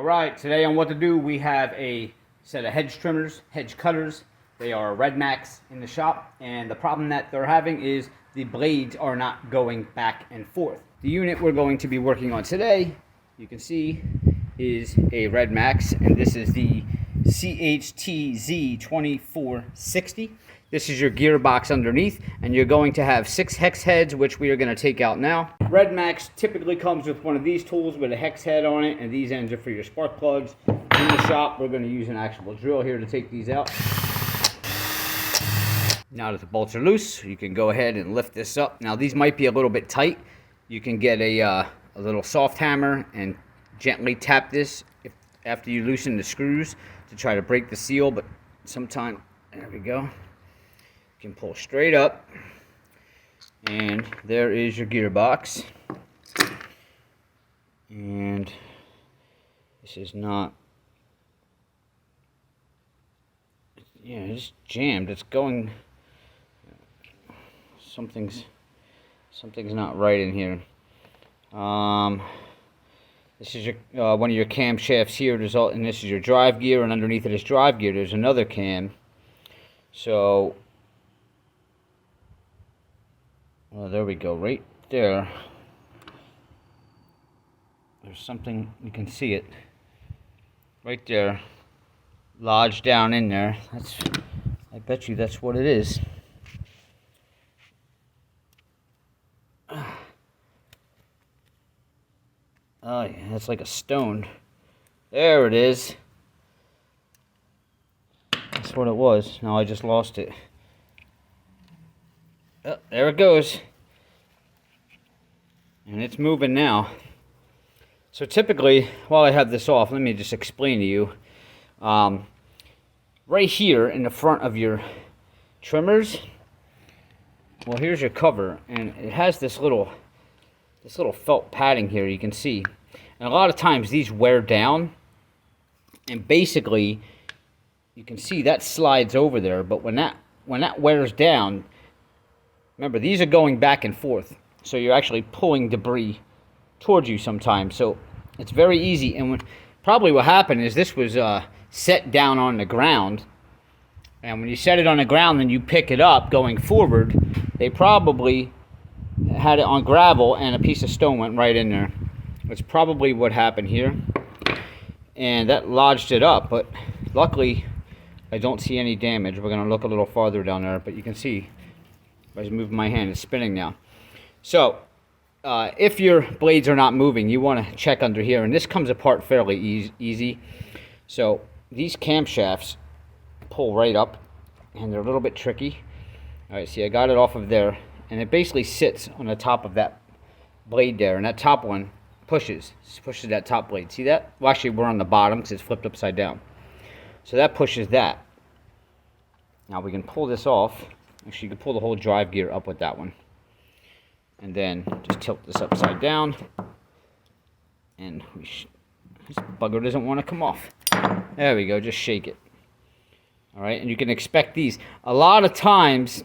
All right, today on What to Do, we have a set of hedge trimmers, hedge cutters. They are Red Max in the shop, and the problem that they're having is the blades are not going back and forth. The unit we're going to be working on today, you can see, is a Red Max, and this is the CHTZ2460. This is your gearbox underneath, and you're going to have 6 hex heads, which we are going to take out now. Red Max typically comes with one of these tools with a hex head on it, and these ends are for your spark plugs. In the shop, we're going to use an actual drill here to take these out. Now that the bolts are loose, you can go ahead and lift this up. Now these might be a little bit tight. You can get a little soft hammer and gently tap this after you loosen the screws to try to break the seal, but sometime, there we go. You can pull straight up, and there is your gearbox. And this is not, yeah, it's jammed. It's going, something's not right in here. This is your one of your camshafts here, and this is your drive gear, and underneath of this drive gear there's another cam. So, well, there we go, right there. There's something, you can see it right there, lodged down in there. I bet you that's what it is. Oh yeah, that's like a stone. There it is. That's what it was. Now I just lost it. Oh, there it goes. And it's moving now. So typically, while I have this off, let me just explain to you. Right here in the front of your trimmers, well, here's your cover, and it has this little felt padding here, you can see. And a lot of times these wear down, and basically you can see that slides over there, but when that wears down, remember, these are going back and forth, so you're actually pulling debris towards you sometimes. So it's very easy, and probably what happened is this was set down on the ground, and when you set it on the ground and you pick it up going forward, they probably had it on gravel and a piece of stone went right in there. That's probably what happened here, and that lodged it up, but luckily I don't see any damage. We're going to look a little farther down there, but you can see if I just move my hand, it's spinning now. So if your blades are not moving, you want to check under here, and this comes apart fairly easy. So these camshafts pull right up, and they're a little bit tricky. All right, see, I got it off of there, and it basically sits on the top of that blade there, and that top one pushes that top blade. See that? Well, actually, we're on the bottom because it's flipped upside down. So that pushes that. Now we can pull this off. Actually, you can pull the whole drive gear up with that one. And then just tilt this upside down. And this bugger doesn't want to come off. There we go, just shake it. All right, and you can expect these. A lot of times,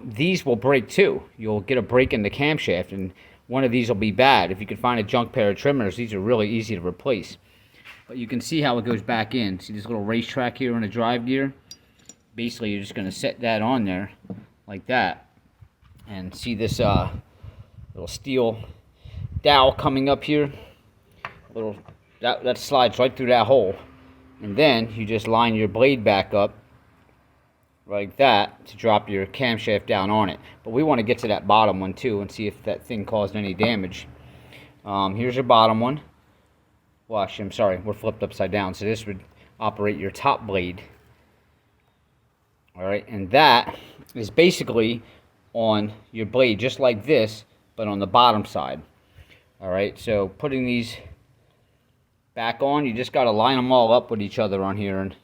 these will break too. You'll get a break in the camshaft, and one of these will be bad. If you can find a junk pair of trimmers, these are really easy to replace. But you can see how it goes back in. See this little racetrack here on the drive gear? Basically, you're just going to set that on there like that. And see this little steel dowel coming up here? That slides right through that hole. And then you just line your blade back up like that to drop your camshaft down on it. But we want to get to that bottom one too and see if that thing caused any damage. Here's your bottom one. Well, actually, I'm sorry, we're flipped upside down, so this would operate your top blade. All right, and that is basically on your blade just like this, but on the bottom side. All right, so putting these back on, you just got to line them all up with each other on here, and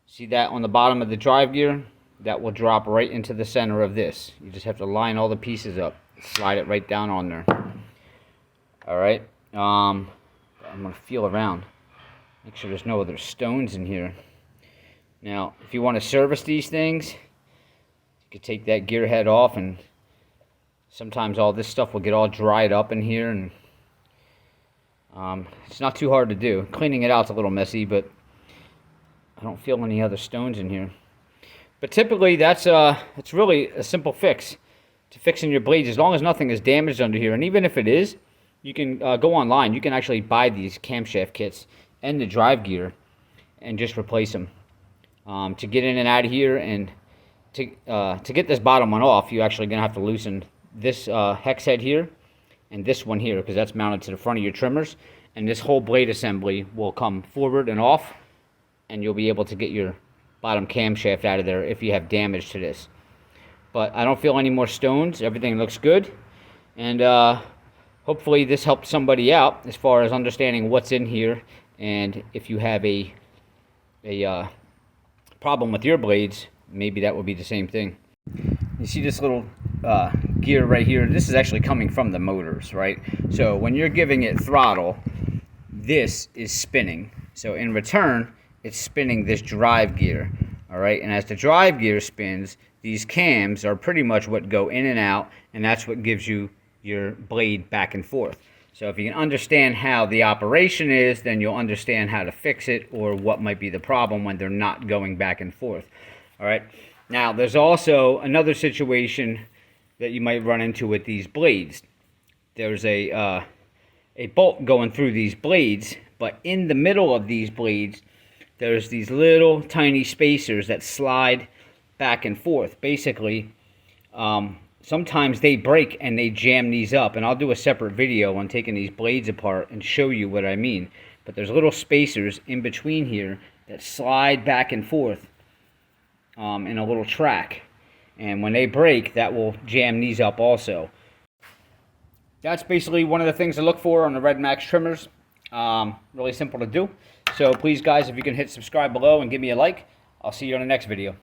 see that on the bottom of the drive gear? That will drop right into the center of this. You just have to line all the pieces up, slide it right down on there. All right, I'm going to feel around, make sure there's no other stones in here. Now, if you want to service these things, you could take that gear head off, and sometimes all this stuff will get all dried up in here, and It's not too hard to do. Cleaning it out's a little messy, but I don't feel any other stones in here. But typically, it's really a simple fix to fixing your blades, as long as nothing is damaged under here. And even if it is, you can go online. You can actually buy these camshaft kits and the drive gear and just replace them. To get in and out of here, and to get this bottom one off, you're actually going to have to loosen this hex head here and this one here, because that's mounted to the front of your trimmers. And this whole blade assembly will come forward and off, and you'll be able to get your bottom camshaft out of there if you have damage to this. But I don't feel any more stones. Everything looks good. And hopefully this helped somebody out as far as understanding what's in here, and if you have a problem with your blades, maybe that would be the same thing. You see this little gear right here? This is actually coming from the motors, right? So when you're giving it throttle, this is spinning. So in return, it's spinning this drive gear, all right? And as the drive gear spins, these cams are pretty much what go in and out, and that's what gives you your blade back and forth. So if you can understand how the operation is, then you'll understand how to fix it, or what might be the problem when they're not going back and forth. All right. Now, there's also another situation that you might run into with these blades. There's a bolt going through these blades, but in the middle of these blades, there's these little tiny spacers that slide back and forth. Basically, sometimes they break and they jam these up, and I'll do a separate video on taking these blades apart and show you what I mean. But there's little spacers in between here that slide back and forth in a little track, and when they break, that will jam these up also. That's basically one of the things to look for on the Red Max trimmers. Really simple to do. So please, guys, if you can hit subscribe below and give me a like, I'll see you on the next video.